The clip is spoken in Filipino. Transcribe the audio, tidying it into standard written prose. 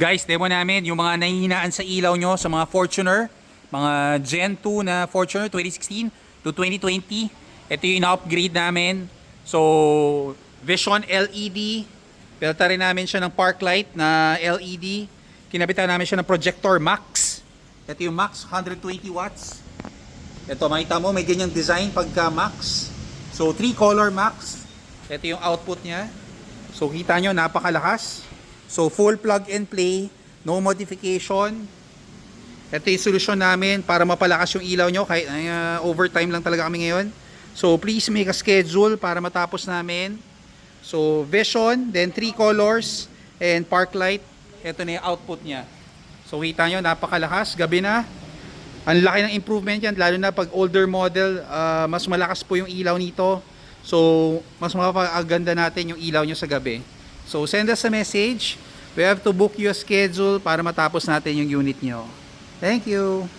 Guys, demo namin yung mga nahihinaan sa ilaw nyo sa mga Fortuner, mga Gen 2 na Fortuner 2016 to 2020. Ito yung na-upgrade namin. So, Vision LED. Pilta rin namin siya ng park light na LED. Kinabitan namin siya ng projector Max. Ito yung Max, 120 watts. Ito, makita mo, may ganyang design pagka Max. So, 3 color Max. Ito yung output niya. So, kita nyo, napakalakas. So, full plug and play, no modification. Ito yung solusyon namin para mapalakas yung ilaw nyo kahit overtime lang talaga kami ngayon. So, please make a schedule para matapos namin. So, Vision, then 3 colors, and park light. Ito na yung output niya. So, kita nyo, napakalakas. Gabi na. Ang laki ng improvement yan, lalo na pag older model, mas malakas po yung ilaw nito. So, mas mapapaganda natin yung ilaw nyo sa gabi. So, send us a message. We have to book you a schedule para matapos natin yung unit nyo. Thank you!